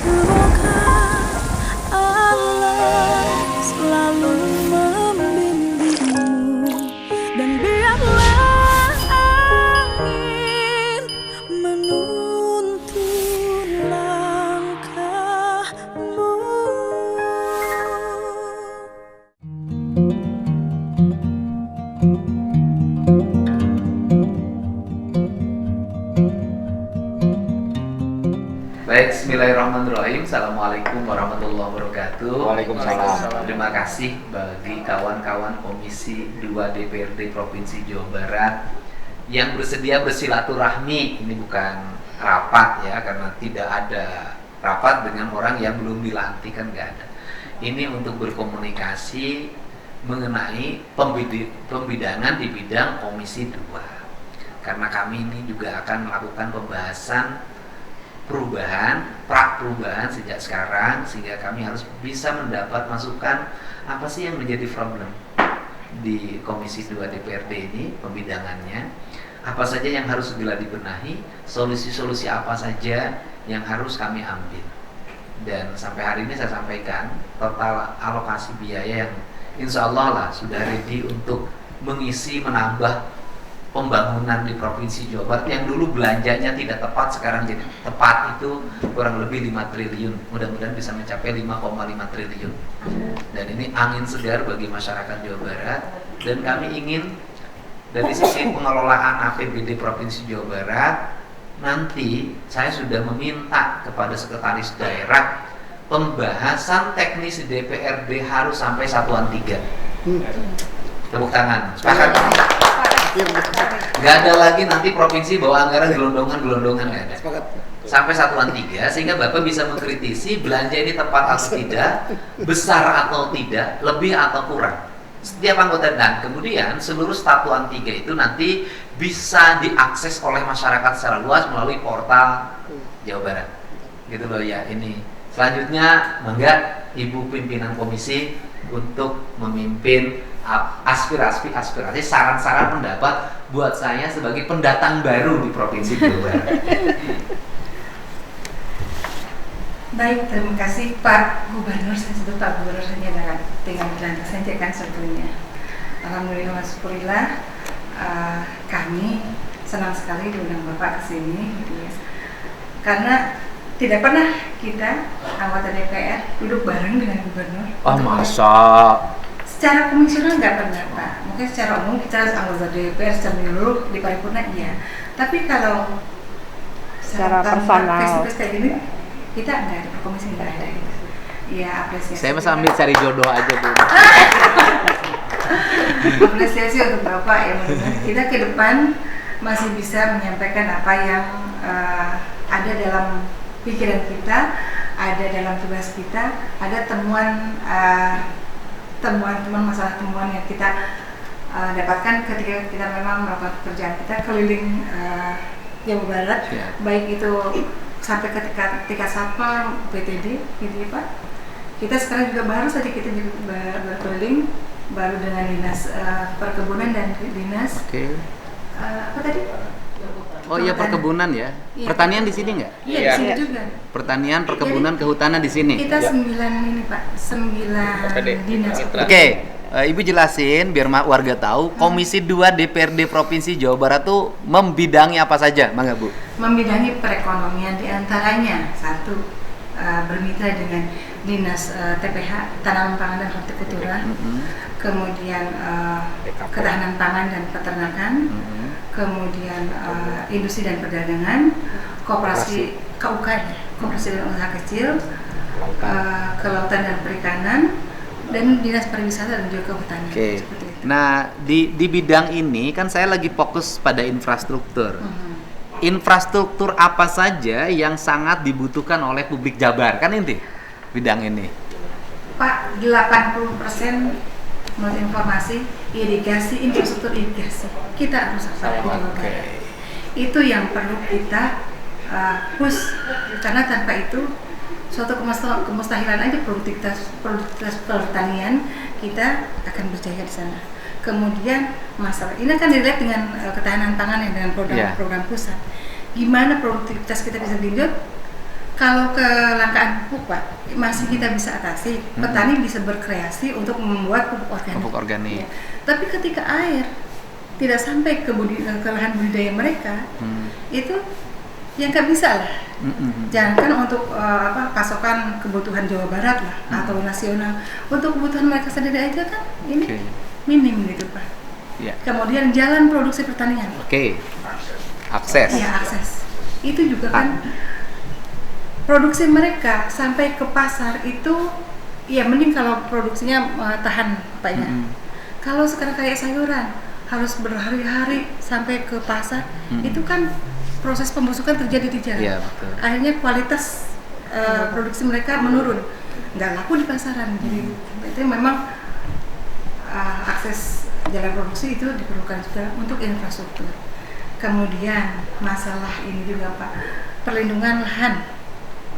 Semoga Allah selalu membimbingmu dan biarlah angin menuntun langkahmu. Baik, bismillahirrahmanirrahim. Assalamualaikum warahmatullahi wabarakatuh. Waalaikumsalam. Terima kasih bagi kawan-kawan Komisi 2 DPRD Provinsi Jawa Barat yang bersedia bersilaturahmi. Ini bukan rapat ya, karena tidak ada rapat dengan orang yang belum dilantik, kan nggak ada. Ini untuk berkomunikasi mengenai pembidangan di bidang Komisi 2. Karena kami ini juga akan melakukan pembahasan pra-perubahan sejak sekarang, sehingga kami harus bisa mendapat masukan apa sih yang menjadi problem di Komisi 2 DPRD ini, pembidangannya, apa saja yang harus segera dibenahi, solusi-solusi apa saja yang harus kami ambil. Dan sampai hari ini saya sampaikan total alokasi biaya yang insya Allah lah sudah ready untuk mengisi, menambah pembangunan di Provinsi Jawa Barat yang dulu belanjanya tidak tepat, sekarang jadi tepat, itu kurang lebih 5 triliun. Mudah-mudahan bisa mencapai 5,5 triliun. Dan ini angin segar bagi masyarakat Jawa Barat. Dan kami ingin dari sisi pengelolaan APBD Provinsi Jawa Barat, nanti saya sudah meminta kepada sekretaris daerah pembahasan teknis DPRD harus sampai satuan 3. Tepuk tangan. Sepakat? Nggak ada lagi nanti provinsi bawa anggaran gelondongan nggak ada. Sampai satuan 3, sehingga Bapak bisa mengkritisi belanja ini tepat atau tidak, besar atau tidak, lebih atau kurang. Setiap anggota, dan kemudian seluruh satuan 3 itu nanti bisa diakses oleh masyarakat secara luas melalui portal Jawa Barat. Gitu loh ya ini. Selanjutnya, mangga Ibu pimpinan komisi untuk memimpin aspirasi, saran-saran pendapat buat saya sebagai pendatang baru di Provinsi Jawa Barat. Baik, terima kasih Pak Gubernur. Saya sebut Pak Gubernur saja dengan dilantik saja kan sebetulnya. Alhamdulillah, syukurillah, kami senang sekali diundang Bapak ke sini, gitu ya. Karena tidak pernah kita anggota DPR duduk bareng dengan Gubernur. Ah, masa? Secara komisioner nggak pernah Pak. Mungkin secara umum kita anggota DPR secara menyeluruh di paripurna iya. Tapi kalau secara personal face-to-face kayak gini, kita nggak ada, komisi nggak ada gitu. Iya, apresiasi. Saya masih ambil cari jodoh aja Bu. Apresiasi untuk Bapak ya. Kita ke depan masih bisa menyampaikan apa yang ada dalam pikiran kita, ada dalam tugas kita, ada temuan masalah temuan yang kita dapatkan ketika kita memang melakukan pekerjaan kita keliling Jawa Barat, baik itu sampai ke tingkat satpam, PTD, gitu ya Pak. Kita sekarang juga baru saja kita juga berkeliling, baru dengan dinas perkebunan dan dinas. Apa tadi? Oh iya, perkebunan ya. Iya. Pertanian di sini nggak? Iya, di sini juga. Pertanian, perkebunan, kehutanan di sini. Kita 9 ini Pak, 9 dinas. Oke, Ibu jelasin biar warga tahu Komisi 2 DPRD Provinsi Jawa Barat tuh membidangi apa saja, Mangga Bu? Membidangi perekonomian, diantaranya satu, bermitra dengan dinas TPH, tanaman pangan dan hortikultura, kemudian ketahanan pangan dan peternakan, kemudian industri dan perdagangan, koperasi KUK, koperasi dan usaha kecil, kelautan dan perikanan, dan dinas pariwisata dan juga kehutanan. Oke. Nah, di bidang ini kan saya lagi fokus pada infrastruktur. Infrastruktur apa saja yang sangat dibutuhkan oleh publik Jabar? Kan inti bidang ini. Pak, 80% menurut informasi irigasi, infrastruktur irigasi kita harus akses. Itu yang perlu kita push, karena tanpa itu suatu kemustahilan aja produktivitas pertanian kita akan berjaya di sana. Kemudian masalah ini kan dilihat dengan ketahanan pangan dan dengan program pusat. Gimana produktivitas kita bisa digenjot? Kalau kelangkaan pupuk Pak, masih kita bisa atasi. Petani bisa berkreasi untuk membuat pupuk organik. Pupuk organik. Ya. Tapi ketika air tidak sampai ke lahan budidaya mereka, itu yang nggak bisa lah. Jangankan untuk pasokan kebutuhan Jawa Barat lah atau nasional, untuk kebutuhan mereka sendiri aja kan ini minim gitu Pak. Ya. Kemudian jalan produksi pertanian. Akses. Ya, akses. Itu juga kan produksi mereka sampai ke pasar itu ya mending kalau produksinya tahan Pak ya. Kalau sekarang kayak sayuran harus berhari-hari sampai ke pasar, itu kan proses pembusukan terjadi di jalan. Iya, betul. Akhirnya kualitas produksi mereka menurun, nggak laku di pasaran. Jadi itu memang akses jalan produksi itu diperlukan juga untuk infrastruktur. Kemudian masalah ini juga Pak, perlindungan lahan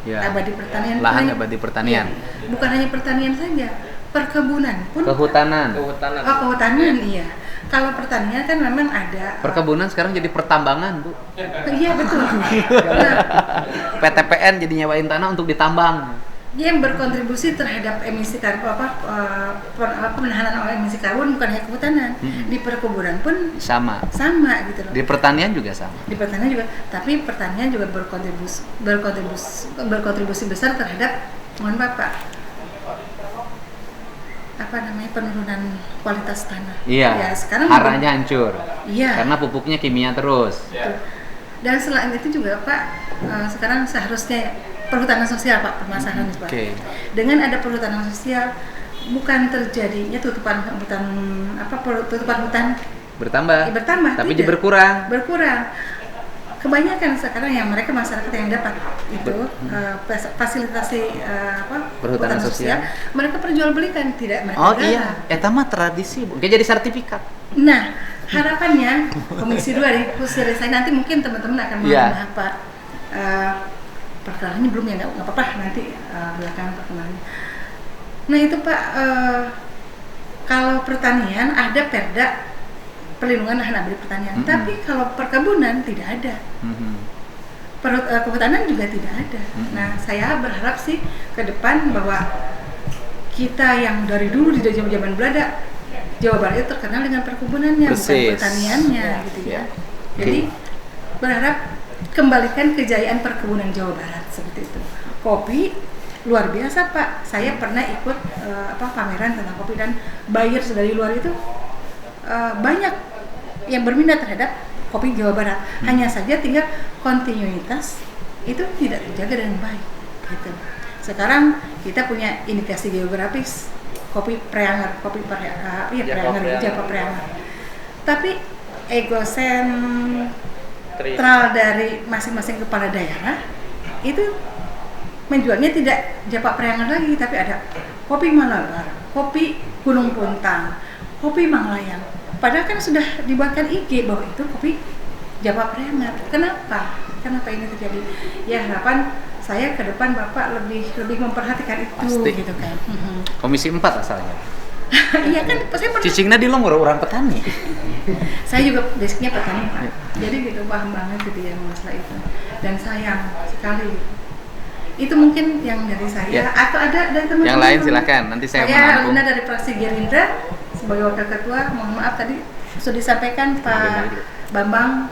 abadi pertanian. Lahan abadi pertanian. Ya, bukan hanya pertanian saja, perkebunan pun. Kehutanan. Kehutanan iya. Kalau pertanian kan memang ada. Perkebunan sekarang jadi pertambangan, Bu. Iya betul. Nah, PTPN jadi nyewain tanah untuk ditambang. yang berkontribusi terhadap emisi karbon pemenahanan emisi karbon bukan hanya kehutanan, di perkebunan pun sama gitu loh. Di pertanian juga sama. Di pertanian juga, tapi pertanian juga berkontribusi besar terhadap, mohon maaf Pak, penurunan kualitas tanah. Iya. Ya, sekarang haranya hancur. Iya. Karena pupuknya kimia terus. Dan selain itu juga Pak, sekarang seharusnya perhutanan sosial Pak, permasalahan Pak. Dengan ada perhutanan sosial, bukan terjadinya tutupan hutan bertambah, tapi tidak. berkurang. Kebanyakan sekarang yang mereka masyarakat yang dapat itu fasilitasi perhutanan sosial, mereka perjualbelikan, tidak mereka garap. Iya, eta mah tradisi, Bu. Kayak jadi sertifikat. Nah, harapannya Komisi 2 di khususnya saya nanti mungkin teman-teman akan mengenai Pak. Perkenalannya belum ya, nggak apa-apa nanti belakangan perkenalannya. Nah itu Pak, kalau pertanian ada perda perlindungan lahan abadi pertanian, tapi kalau perkebunan tidak ada. Kehutanan juga tidak ada. Nah saya berharap sih ke depan bahwa kita yang dari dulu di zaman Belanda, Jawa Barat itu terkenal dengan perkebunannya, bukan pertaniannya, gitu ya. Jadi berharap kembalikan kejayaan perkebunan Jawa Barat seperti itu. Kopi luar biasa Pak. Saya pernah ikut pameran tentang kopi dan buyers dari luar itu banyak yang berminat terhadap kopi Jawa Barat. Hanya saja tinggal kontinuitas itu tidak terjaga dengan baik. Gitu. Sekarang kita punya indikasi geografis kopi Preanger, Java Preanger. Tapi egosentral dari masing-masing kepala daerah itu menjualnya tidak Java Preanger lagi, tapi ada kopi Malabar, kopi Gunung Puntang, kopi Manglayang. Padahal kan sudah dibuatkan IG bahwa itu kopi Java Preanger. Kenapa ini terjadi? Ya harapan saya ke depan Bapak lebih memperhatikan itu. Pasti. Gitu kan. Komisi 4 asalnya. Iya kan, saya pernah. Cicingnya di orang petani. Saya juga basicnya petani Pak. Jadi gitu paham banget gitu ya masalah itu. Dan sayang sekali. Itu mungkin yang dari saya atau ada dari teman-teman. Yang lain silakan, nanti saya menampung. Lina dari fraksi Gerindra sebagai wakil ketua. Mohon maaf tadi sudah disampaikan Pak Bambang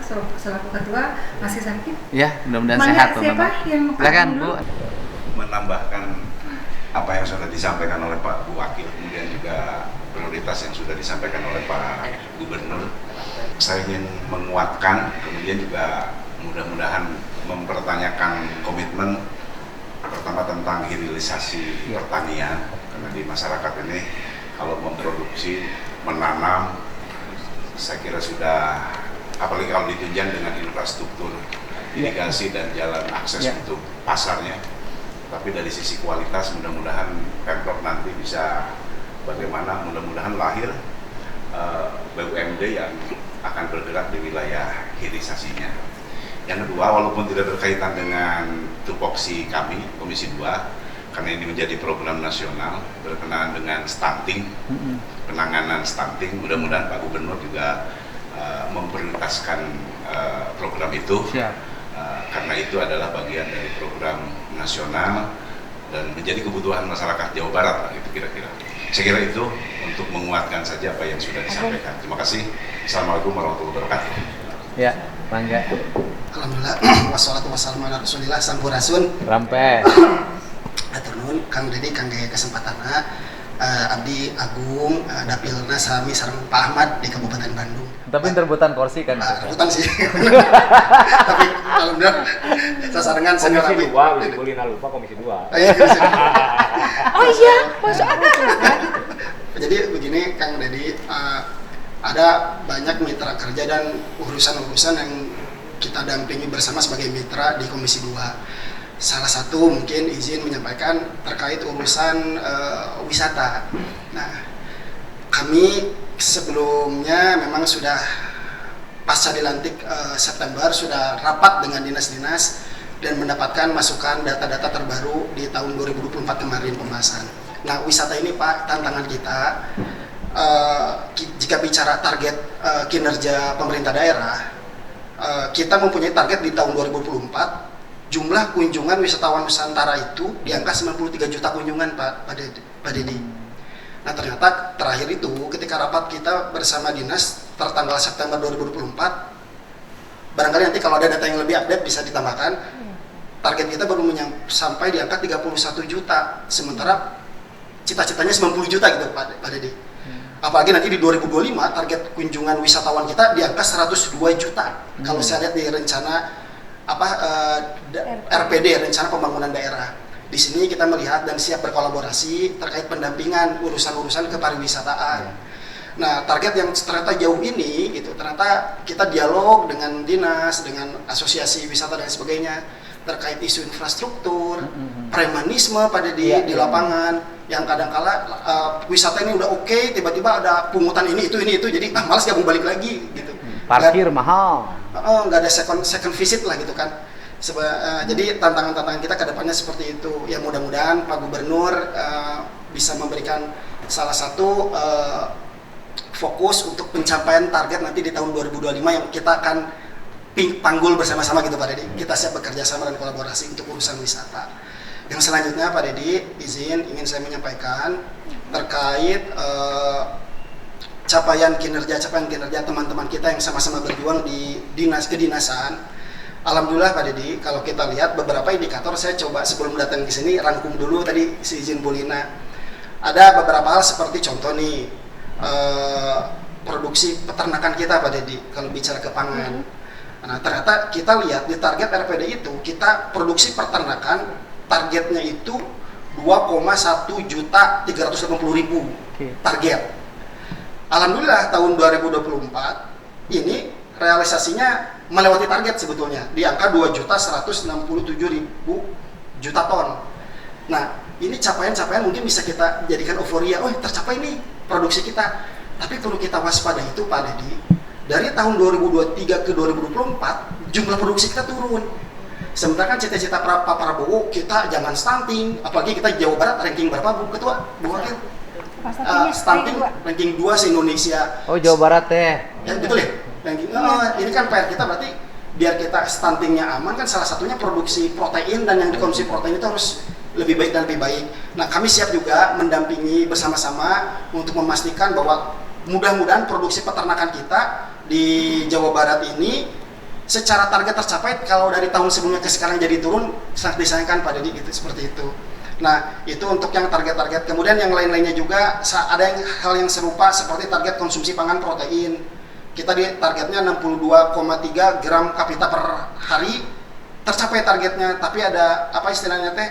selaku ketua masih sakit. Ya, mudah-mudahan sehat Pak siapa Bambang. Yang silakan Bu. Menambahkan apa yang sudah disampaikan oleh Pak Wakil, kemudian juga prioritas yang sudah disampaikan oleh Pak Gubernur. Saya ingin menguatkan, kemudian juga mudah-mudahan mempertanyakan komitmen pertama tentang hilirisasi pertanian, karena di masyarakat ini kalau memproduksi, menanam, saya kira sudah, apalagi kalau ditunjang dengan infrastruktur irigasi dan jalan akses untuk pasarnya. Tapi dari sisi kualitas mudah-mudahan Pemprov nanti bisa bagaimana, mudah-mudahan lahir BUMD yang akan bergerak di wilayah hilirisasinya. Yang kedua, walaupun tidak berkaitan dengan tupoksi kami, Komisi 2, karena ini menjadi program nasional berkenaan dengan stunting, penanganan stunting, mudah-mudahan Pak Gubernur juga memprioritaskan program itu. karena itu adalah bagian dari program nasional dan menjadi kebutuhan masyarakat Jawa Barat lah, itu kira-kira. Saya kira itu untuk menguatkan saja apa yang sudah disampaikan. Terima kasih. Assalamualaikum warahmatullahi wabarakatuh. Ya, mangga. Alhamdulillah, wassalatu wassalamu ala rasulillah sampurasun. Rampe. Atur nuhun Kang Dedi kang gaya kesempatanna. Abdi Agung dapilna sami sareng Pak Ahmad di Kabupaten Bandung. Tapi terbutan kursi kan. Rebutan sih. Tapi alhamdulillah sasarengan Komisi 2, Wisi Bulina lupa Komisi 2. Oh iya, masuk akal. Jadi begini Kang Dedi, ada banyak mitra kerja dan urusan-urusan yang kita dampingi bersama sebagai mitra di Komisi 2. Salah satu mungkin izin menyampaikan terkait urusan wisata. Nah, kami sebelumnya memang sudah pasca dilantik September sudah rapat dengan dinas-dinas dan mendapatkan masukan data-data terbaru di tahun 2024 kemarin pembahasan. Nah, wisata ini Pak, tantangan kita jika bicara target kinerja pemerintah daerah, kita mempunyai target di tahun 2024 jumlah kunjungan wisatawan Nusantara itu di angka 93 juta kunjungan Pak Dedi. Nah ternyata terakhir itu ketika rapat kita bersama dinas tertanggal September 2024, barangkali nanti kalau ada data yang lebih update bisa ditambahkan, target kita baru sampai di angka 31 juta, sementara cita-citanya 90 juta gitu Pak Dedi. Apalagi nanti di 2025 target kunjungan wisatawan kita di angka 102 juta. Kalau saya lihat di rencana RPD, rencana pembangunan daerah. Di sini kita melihat dan siap berkolaborasi terkait pendampingan urusan-urusan kepariwisataan. Nah, target yang ternyata jauh ini gitu, ternyata kita dialog dengan dinas, dengan asosiasi wisata dan sebagainya terkait isu infrastruktur, premanisme di lapangan yang kadang-kala wisata ini udah oke, tiba-tiba ada pungutan ini itu, jadi malas gabung balik lagi gitu. Parkir mahal. Nggak ada second visit lah gitu kan. Jadi tantangan-tantangan kita ke depannya seperti itu. Ya mudah-mudahan Pak Gubernur bisa memberikan salah satu fokus untuk pencapaian target nanti di tahun 2025 yang kita akan panggul bersama-sama gitu Pak Dedi. Kita siap bekerja sama dan kolaborasi untuk urusan wisata. Yang selanjutnya Pak Dedi, izin ingin saya menyampaikan terkait capaian kinerja teman-teman kita yang sama-sama berjuang di kedinasan. Alhamdulillah Pak Dedi, kalau kita lihat beberapa indikator, saya coba sebelum datang ke sini rangkum dulu tadi si izin Bulina. Ada beberapa hal seperti contoh nih produksi peternakan kita Pak Dedi kalau bicara ke pangan. Nah ternyata kita lihat di target RPD itu kita produksi peternakan targetnya itu 2,1.380.000 target. Alhamdulillah tahun 2024 ini realisasinya melewati target sebetulnya di angka 2.167.000 juta ton. Nah ini capaian-capaian mungkin bisa kita jadikan euforia, oh tercapai nih produksi kita. Tapi perlu kita waspada itu Pak Dedi, dari tahun 2023 ke 2024 jumlah produksi kita turun. Sementara kan cita-cita Pak Prabowo kita jangan stunting, apalagi kita Jawa Barat ranking berapa Bu Ketua? Bu Wakil? Stunting ranking 2 se-Indonesia. Oh Jawa Barat teh. Ya betul ya. Ranking. Ini kan PR kita berarti biar kita stuntingnya aman kan salah satunya produksi protein dan yang dikonsumsi protein itu harus lebih baik dan lebih baik. Nah kami siap juga mendampingi bersama-sama untuk memastikan bahwa mudah-mudahan produksi peternakan kita di Jawa Barat ini secara target tercapai. Kalau dari tahun sebelumnya ke sekarang jadi turun sangat disayangkan Pak Dedi gitu, seperti itu. Nah itu untuk yang target-target. Kemudian yang lain-lainnya juga ada hal yang serupa seperti target konsumsi pangan protein. Kita di targetnya 62,3 gram kapita per hari, tercapai targetnya. Tapi ada apa istilahnya teh?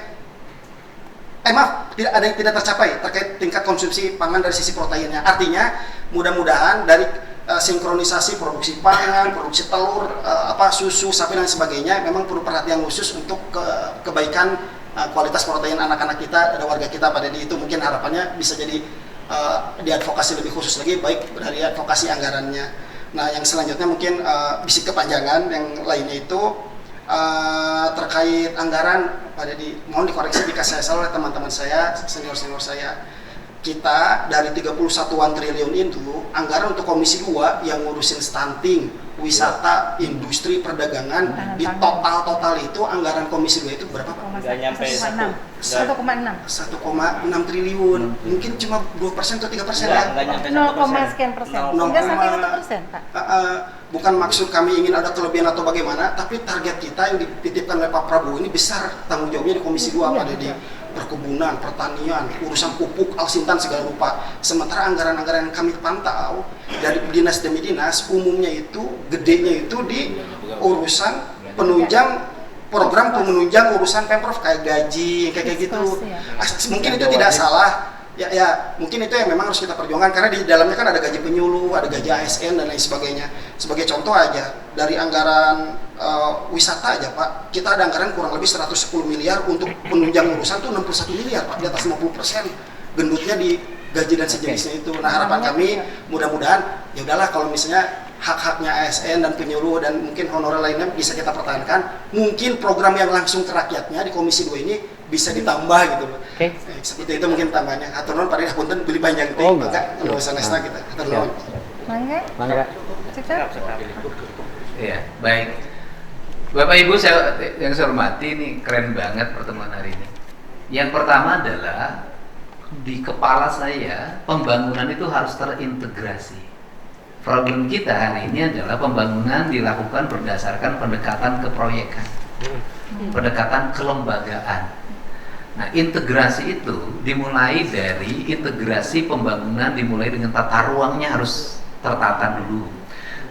Tidak ada yang tidak tercapai terkait tingkat konsumsi pangan dari sisi proteinnya. Artinya mudah-mudahan dari sinkronisasi produksi pangan, produksi telur, susu, sapi dan sebagainya memang perlu perhatian khusus untuk kebaikan kualitas protein anak-anak kita, ada warga kita pada itu mungkin harapannya bisa jadi diadvokasi lebih khusus lagi, baik dari advokasi anggarannya. Nah yang selanjutnya mungkin bisa kepanjangan, yang lainnya itu terkait anggaran pada mohon dikoreksi jika saya salah oleh teman-teman saya, senior-senior saya. Kita dari 31-an triliun itu anggaran untuk Komisi 2 yang ngurusin stunting, wisata, industri, perdagangan, di total itu anggaran Komisi 2 itu berapa Pak? Nggak nyampe 1,6 triliun. Mungkin cuma 2% atau 3% ya? Nggak nyampe 0, sekian persen. 0, Nggak sampai 1%, Pak. Bukan maksud kami ingin ada kelebihan atau bagaimana, tapi target kita yang dititipkan oleh Pak Prabowo ini besar tanggung jawabnya di Komisi 2 pada di perkebunan, pertanian, urusan pupuk, alsintan segala rupa. Sementara anggaran-anggaran yang kami pantau dari dinas demi dinas umumnya itu gedenya itu di urusan penunjang program penunjang urusan Pemprov kayak gaji kayak gitu. Mungkin itu tidak salah. Ya, mungkin itu yang memang harus kita perjuangkan karena di dalamnya kan ada gaji penyuluh, ada gaji ASN dan lain sebagainya. Sebagai contoh aja, dari anggaran wisata aja Pak, kita ada anggaran kurang lebih 110 miliar untuk penunjang urusan tuh 61 miliar Pak, di atas 50%. Gendutnya di gaji dan sejenisnya itu. Nah, harapan kami mudah-mudahan ya udahlah kalau misalnya hak-haknya ASN dan penyuluh dan mungkin honorer lainnya bisa kita pertahankan. Mungkin program yang langsung ke rakyatnya di Komisi 2 ini bisa ditambah gitu loh. Seperti itu mungkin tambahnya. Atur nuhun Pak Punten beli panjang teh, maka enggak usah nesta kita. Atur nuhun. Mangga. Iya, baik. Bapak Ibu yang saya hormati, ini keren banget pertemuan hari ini. Yang pertama adalah di kepala saya pembangunan itu harus terintegrasi. Problem kita hari ini adalah pembangunan dilakukan berdasarkan pendekatan keproyekan, pendekatan kelembagaan. Nah, integrasi itu dimulai dari integrasi pembangunan, dimulai dengan tata ruangnya harus tertata dulu.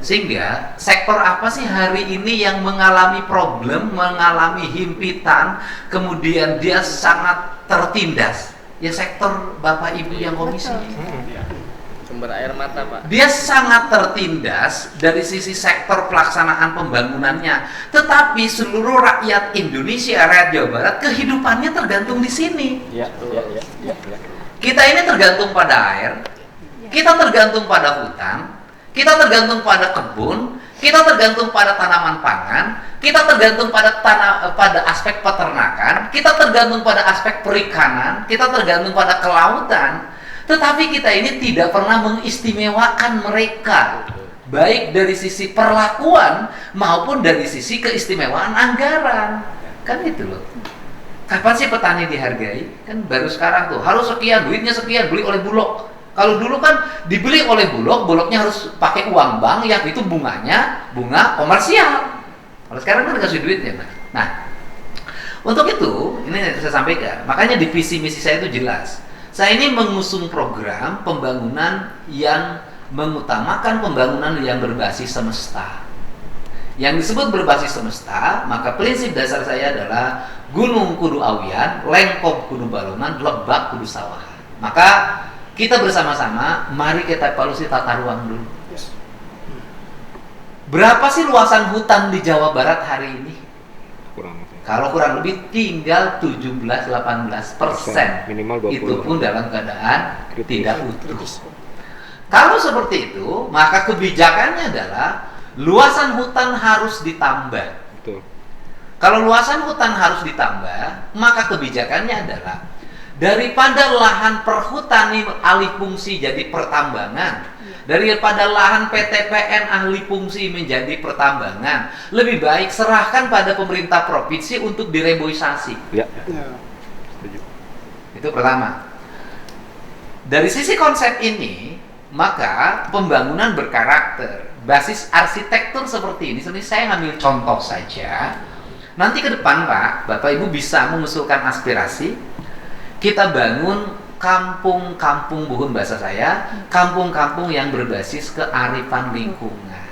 Sehingga sektor apa sih hari ini yang mengalami problem, mengalami himpitan, kemudian dia sangat tertindas? Ya sektor Bapak Ibu yang komisi. Sumber air mata Pak. Dia sangat tertindas dari sisi sektor pelaksanaan pembangunannya. Tetapi seluruh rakyat Indonesia, rakyat Jawa Barat, kehidupannya tergantung di sini. Ya. Kita ini tergantung pada air, kita tergantung pada hutan, kita tergantung pada kebun, kita tergantung pada tanaman pangan, kita tergantung pada aspek peternakan, kita tergantung pada aspek perikanan, kita tergantung pada kelautan. Tetapi kita ini tidak pernah mengistimewakan mereka, baik dari sisi perlakuan maupun dari sisi keistimewaan anggaran. Kan itu loh. Kapan sih petani dihargai? Kan baru sekarang tuh, harus sekian, duitnya sekian, beli oleh Bulog. Kalau dulu kan dibeli oleh Bulog, Bulognya harus pakai uang bank yang itu bunganya bunga komersial. Kalau sekarang kan dikasih duitnya. Nah, untuk itu ini saya sampaikan. Makanya di visi misi saya itu jelas. Saya ini mengusung program pembangunan yang mengutamakan pembangunan yang berbasis semesta. Yang disebut berbasis semesta, maka prinsip dasar saya adalah gunung kudu awian, lengkong kudu balongan, lebak kudu sawahan. Maka kita bersama-sama, mari kita evaluasi tata ruang dulu. Berapa sih luasan hutan di Jawa Barat hari ini? Kalau kurang lebih tinggal 17-18%. Minimal 20. Itu pun dalam keadaan tidak utuh. Kalau seperti itu, maka kebijakannya adalah luasan hutan harus ditambah. Betul. Kalau luasan hutan harus ditambah, maka kebijakannya adalah daripada lahan perhutani alih fungsi jadi pertambangan, daripada lahan PTPN ahli fungsi menjadi pertambangan, lebih baik serahkan pada pemerintah provinsi untuk direboisasi. Ya. Itu pertama. Dari sisi konsep ini, maka pembangunan berkarakter, basis arsitektur seperti ini. Sebenarnya saya ngambil contoh saja. Nanti ke depan Pak, Bapak Ibu bisa mengusulkan aspirasi. Kita bangun kampung-kampung, bukan bahasa saya, kampung-kampung yang berbasis kearifan lingkungan.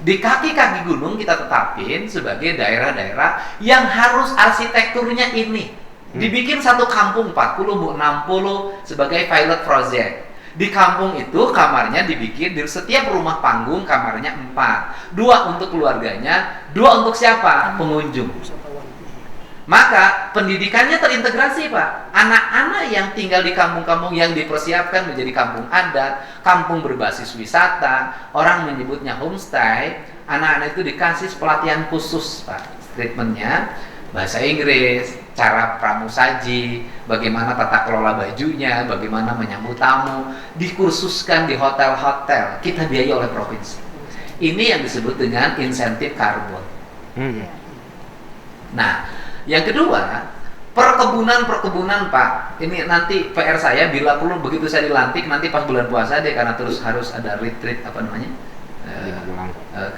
Di kaki-kaki gunung kita tetapin sebagai daerah-daerah yang harus arsitekturnya ini. Dibikin satu kampung 40, 60 sebagai pilot project. Di kampung itu kamarnya dibikin, di setiap rumah panggung kamarnya 4. 2 untuk keluarganya, 2 untuk siapa? Pengunjung. Maka pendidikannya terintegrasi Pak. Anak-anak yang tinggal di kampung-kampung yang dipersiapkan menjadi kampung adat, kampung berbasis wisata, orang menyebutnya homestay. Anak-anak itu dikasih pelatihan khusus Pak. Treatmentnya bahasa Inggris, cara pramusaji, bagaimana tata kelola bajunya, bagaimana menyambut tamu, dikursuskan di hotel-hotel. Kita biayai oleh provinsi. Ini yang disebut dengan insentif karbon. Nah, yang kedua, perkebunan Pak. Ini nanti PR saya bila perlu begitu saya dilantik nanti pas bulan puasa deh, karena terus harus ada retreat apa namanya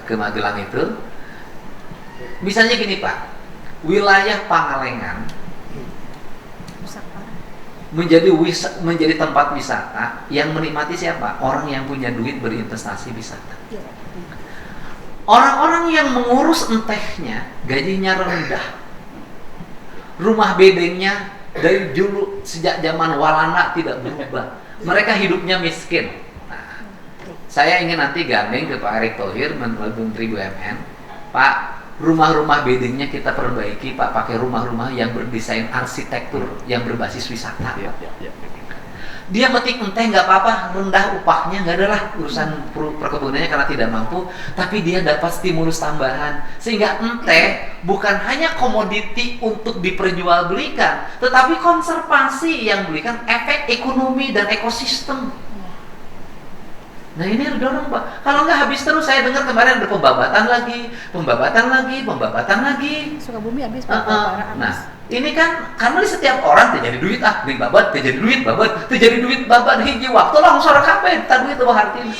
ke Magelang itu. Misalnya gini Pak, wilayah Pangalengan menjadi tempat wisata yang menikmati siapa? Orang yang punya duit berinvestasi wisata. Orang-orang yang mengurus entehnya gajinya rendah, rumah bedengnya dari dulu sejak zaman Walanda tidak berubah. Mereka hidupnya miskin. Nah, saya ingin nanti gandeng ke Pak Erick Thohir, Menteri BUMN, Pak, rumah-rumah bedengnya kita perbaiki, Pak, pakai rumah-rumah yang berdesain arsitektur yang berbasis wisata. Dia metik enteh nggak apa-apa, rendah upahnya, nggak adalah urusan perkebunannya karena tidak mampu, tapi dia dapat stimulus tambahan sehingga enteh bukan hanya komoditi untuk diperjualbelikan, tetapi konservasi yang berikan efek ekonomi dan ekosistem. Nah ini harus dorong Pak. Kalau nggak habis terus, saya dengar kemarin ada pembabatan lagi. Sukabumi habis. Nah ini kan karena di setiap orang terjadi duit nih babat, terjadi duit babat hiji waktu langsung kabeh tak duit tuh hartina.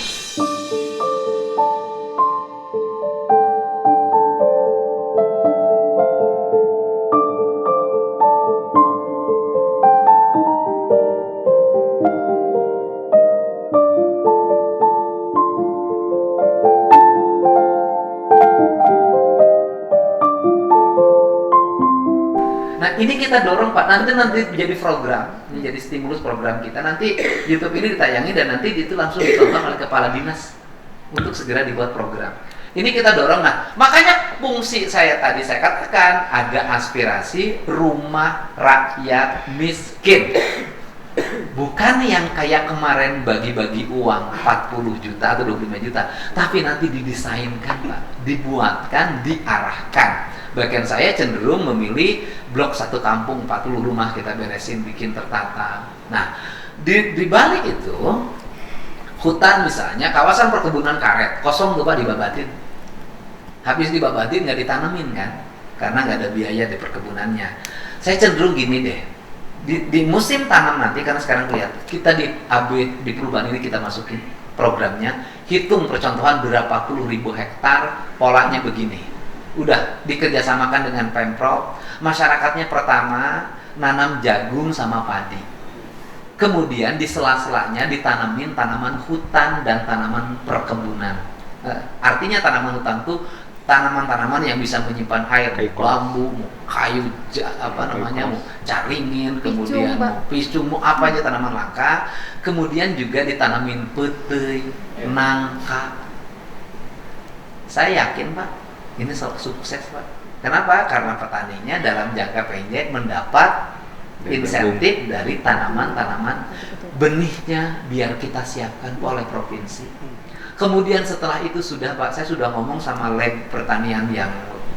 Ini kita dorong Pak, nanti menjadi program, menjadi stimulus program kita. Nanti YouTube ini ditayangi dan nanti itu langsung ditonton oleh kepala dinas untuk segera dibuat program. Ini kita dorong. Nah, makanya fungsi saya tadi saya katakan ada aspirasi rumah rakyat miskin. Bukan yang kayak kemarin bagi-bagi uang 40 juta atau 25 juta, tapi nanti didesainkan Pak, dibuatkan, diarahkan. Bahkan saya cenderung memilih blok satu kampung 40 rumah kita beresin, bikin tertata. Nah, di balik itu hutan misalnya, kawasan perkebunan karet kosong tuh Pak, dibabatin. Habis dibabatin nggak ditanemin kan, karena nggak ada biaya di perkebunannya. Saya cenderung gini deh, di musim tanam nanti, karena sekarang lihat kita di AB di perubahan ini kita masukin programnya, hitung percontohan berapa puluh ribu hektar, polanya begini. Udah dikerjasamakan dengan Pemprov, masyarakatnya pertama nanam jagung sama padi, kemudian di sela-selanya ditanamin tanaman hutan dan tanaman perkebunan. Artinya tanaman hutan tuh tanaman-tanaman yang bisa menyimpan air, bambu, kayu, mau caringin, kemudian pisum, apa aja tanaman langka, kemudian juga ditanamin petei, nangka. Saya yakin Pak, ini sukses Pak. Kenapa? Karena petaninya dalam jangka pendek mendapat insentif dari tanaman-tanaman benihnya biar kita siapkan oleh provinsi. Kemudian setelah itu sudah Pak, saya sudah ngomong sama lab pertanian yang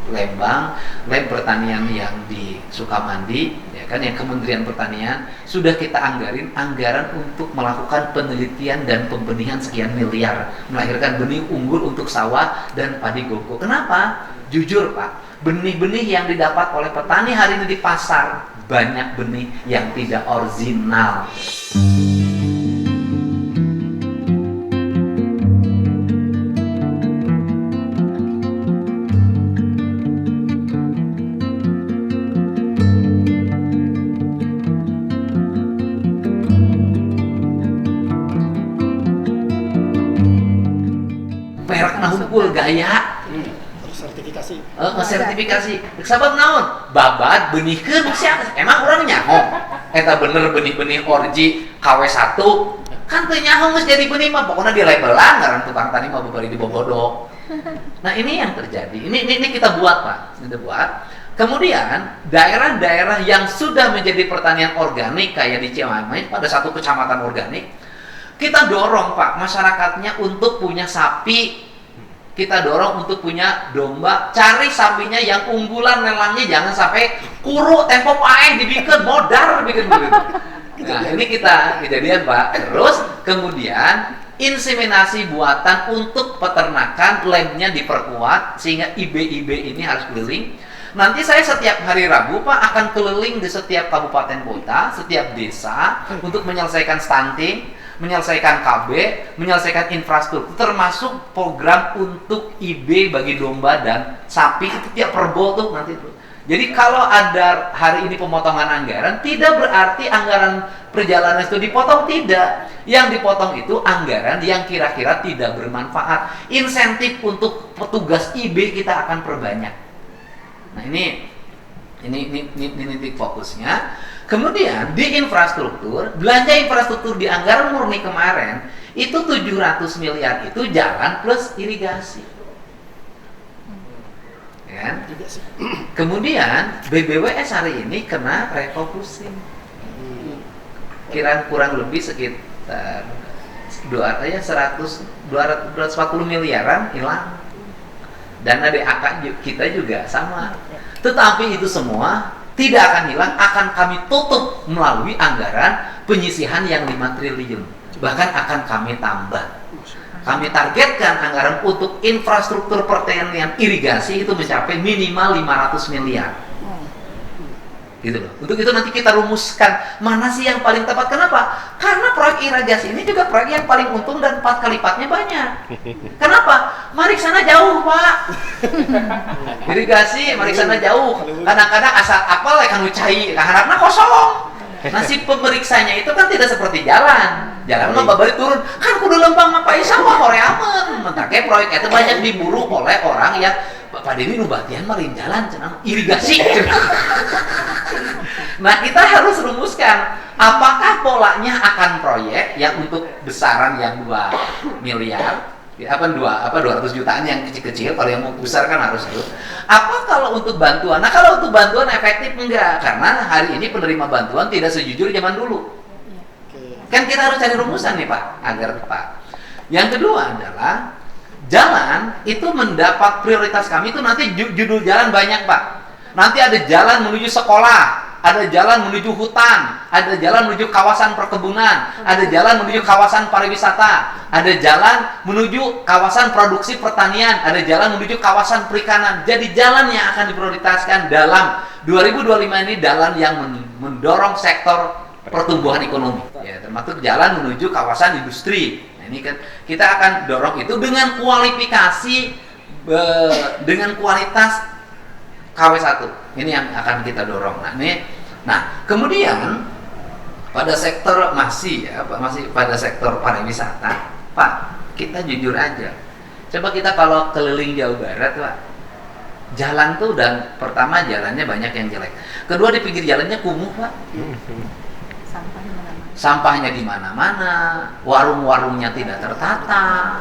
Lembang, lab pertanian yang di Sukamandi, ya kan, yang Kementerian Pertanian sudah kita anggaran untuk melakukan penelitian dan pembenihan sekian miliar, melahirkan benih unggul untuk sawah dan padi goko. Kenapa? Jujur Pak, benih-benih yang didapat oleh petani hari ini di pasar banyak benih yang tidak orisinal. Hunkul gaya sertifikasi sabab naon babat benihkeun sia emang urang nyaho eta bener benih-benih orji KW1 kan teu nyaho geus jadi benih mah pokona di labelan ngaran tukang tani mah bari dibobodok. Nah ini yang terjadi, ini kita buat Pak, kita buat. Kemudian daerah-daerah yang sudah menjadi pertanian organik kayak di Ciamis pada satu kecamatan organik, kita dorong Pak masyarakatnya untuk punya sapi. Kita dorong untuk punya domba, cari sapinya yang unggulan, lelangnya jangan sampai kuru, tempo paeh dibikin, modar bikin begitu. Nah ini kita kejadian Pak. Terus kemudian inseminasi buatan untuk peternakan, labnya diperkuat sehingga IB-IB ini harus keliling. Nanti saya setiap hari Rabu Pak akan keliling di setiap kabupaten kota, setiap desa untuk menyelesaikan stunting, menyelesaikan KB, menyelesaikan infrastruktur, termasuk program untuk IB bagi domba dan sapi itu tiap perbo tuh nanti tuh. Jadi kalau ada hari ini pemotongan anggaran, tidak berarti anggaran perjalanan itu dipotong, tidak. Yang dipotong itu anggaran yang kira-kira tidak bermanfaat. Insentif untuk petugas IB kita akan perbanyak. Nah ini titik fokusnya. Kemudian di infrastruktur, belanja infrastruktur di anggaran murni kemarin itu 700 miliar itu jalan plus irigasi. Ya. Kemudian BBWS hari ini kena refocusing. Kurang lebih sekitar 240 miliaran hilang. Dana DAK kita juga sama. Tetapi itu semua tidak akan hilang, akan kami tutup melalui anggaran penyisihan yang 5 triliun. Bahkan akan kami tambah. Kami targetkan anggaran untuk infrastruktur pertanian irigasi itu mencapai minimal 500 miliar. Gitu loh. Untuk itu nanti kita rumuskan mana sih yang paling tepat. Kenapa? Karena proyek irigasi ini juga proyek yang paling untung dan 4 kali lipatnya banyak. Kenapa? Mari ke sana jauh, Pak. Irigasi, mari ke sana jauh. Kadang-kadang asal apel ya kan ucai, harapnya kosong. Nah si pemeriksanya itu kan tidak seperti jalan. Jalan mah babari turun, kan kudu lembang ngapain sawah horeamen. Mentake proyek itu banyak diburu oleh orang yang Pak Denny nu batian marin jalan cenah irigasi. Nah, kita harus rumuskan apakah polanya akan proyek yang untuk besaran yang 2 miliar 200 jutaan yang kecil-kecil, kalau yang mau besar kan harus itu. Apa kalau untuk bantuan? Nah, kalau untuk bantuan efektif enggak, karena hari ini penerima bantuan tidak sejujur zaman dulu. Kan kita harus cari rumusan nih Pak, agar tepat. Yang kedua adalah jalan itu mendapat prioritas kami itu nanti judul jalan banyak Pak. Nanti ada jalan menuju sekolah, ada jalan menuju hutan, ada jalan menuju kawasan perkebunan, ada jalan menuju kawasan pariwisata, ada jalan menuju kawasan produksi pertanian, ada jalan menuju kawasan perikanan. Jadi jalan yang akan diprioritaskan dalam 2025 ini jalan yang mendorong sektor pertumbuhan ekonomi. Ya, termasuk jalan menuju kawasan industri. Nah, ini kan kita akan dorong itu dengan kualifikasi dengan kualitas KW1. Ini yang akan kita dorong. Nah, kemudian pada sektor masih pada sektor pariwisata, Pak, kita jujur aja. Coba kita kalau keliling Jawa Barat, Pak, jalan tuh dan pertama jalannya banyak yang jelek. Kedua di pinggir jalannya kumuh, Pak. Sampahnya di mana-mana, warung-warungnya tidak tertata.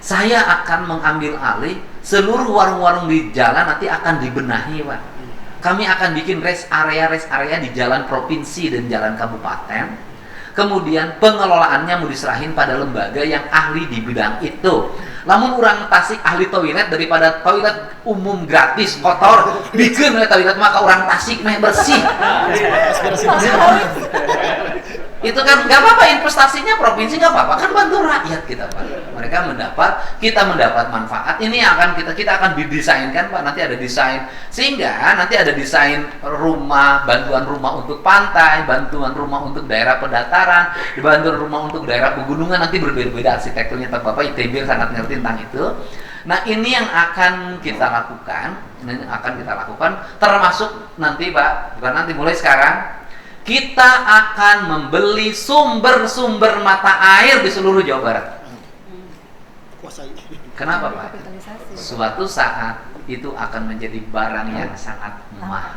Saya akan mengambil alih seluruh warung-warung di jalan nanti akan dibenahi, Pak. Kami akan bikin rest area di jalan provinsi dan jalan kabupaten. Kemudian pengelolaannya mau diserahin pada lembaga yang ahli di bidang itu. Namun orang Tasik ahli toilet daripada toilet umum gratis kotor, bikin toilet maka orang Tasik meh bersih. Itu kan nggak apa-apa, investasinya provinsi nggak apa-apa, kan bantu rakyat kita Pak. Kita mendapat manfaat. Ini akan kita akan didesainkan Pak, nanti ada desain sehingga nanti ada desain rumah, bantuan rumah untuk pantai, bantuan rumah untuk daerah pedataran, bantuan rumah untuk daerah pegunungan, nanti berbeda-beda arsitekturnya. Bapak ITB sangat ngerti tentang itu. Nah, ini yang akan kita lakukan, termasuk nanti Pak, bukan nanti, mulai sekarang kita akan membeli sumber-sumber mata air di seluruh Jawa Barat. Kenapa Pak? Suatu saat itu akan menjadi barang yang sangat mahal.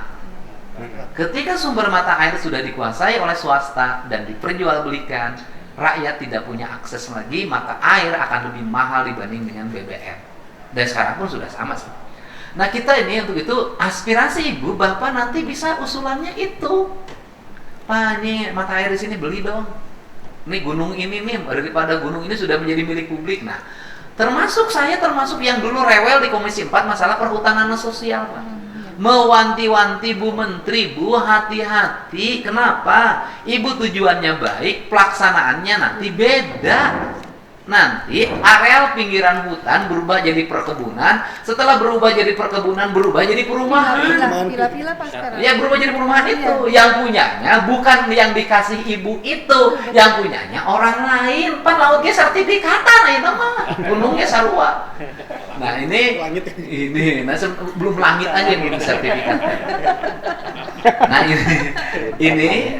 Ketika sumber mata air sudah dikuasai oleh swasta dan diperjualbelikan, rakyat tidak punya akses lagi, maka air akan lebih mahal dibanding dengan BBM. Dan sekarang pun sudah sama sih. Nah, kita ini untuk itu aspirasi Ibu, Bapak nanti bisa usulannya itu. Pak, ini mata air di sini beli dong. Ini gunung ini nih, daripada gunung ini sudah menjadi milik publik. Nah, termasuk yang dulu rewel di Komisi 4 masalah perhutanan sosial, Pak. Mewanti-wanti Bu Menteri, Bu hati-hati. Kenapa? Ibu tujuannya baik, pelaksanaannya nanti beda. nanti areal pinggiran hutan berubah jadi perkebunan, setelah berubah jadi perkebunan berubah jadi perumahan. Pila-pila Pak sekarang. Ya berubah jadi perumahan itu. Yang punyanya bukan yang dikasih ibu itu, yang punyanya orang lain. Pan lautnya sertifikatan itu mah, gunungnya sarua. Nah ini, nah, belum langit aja nih sertifikat. Nah ini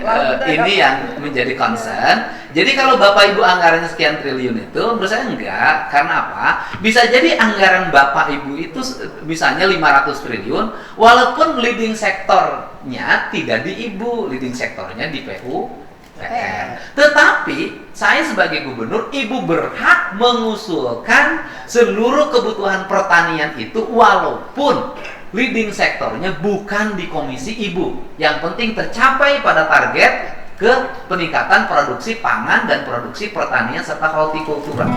yang menjadi concern. Jadi kalau Bapak Ibu anggarannya sekian triliun itu, menurut saya enggak. Karena apa? Bisa jadi anggaran Bapak Ibu itu misalnya 500 triliun, walaupun leading sektornya tidak di Ibu, leading sektornya di PUPR. Tetapi saya sebagai gubernur, Ibu berhak mengusulkan seluruh kebutuhan pertanian itu walaupun leading sektornya bukan di komisi Ibu. Yang penting tercapai pada target ke peningkatan produksi pangan dan produksi pertanian serta hortikultura.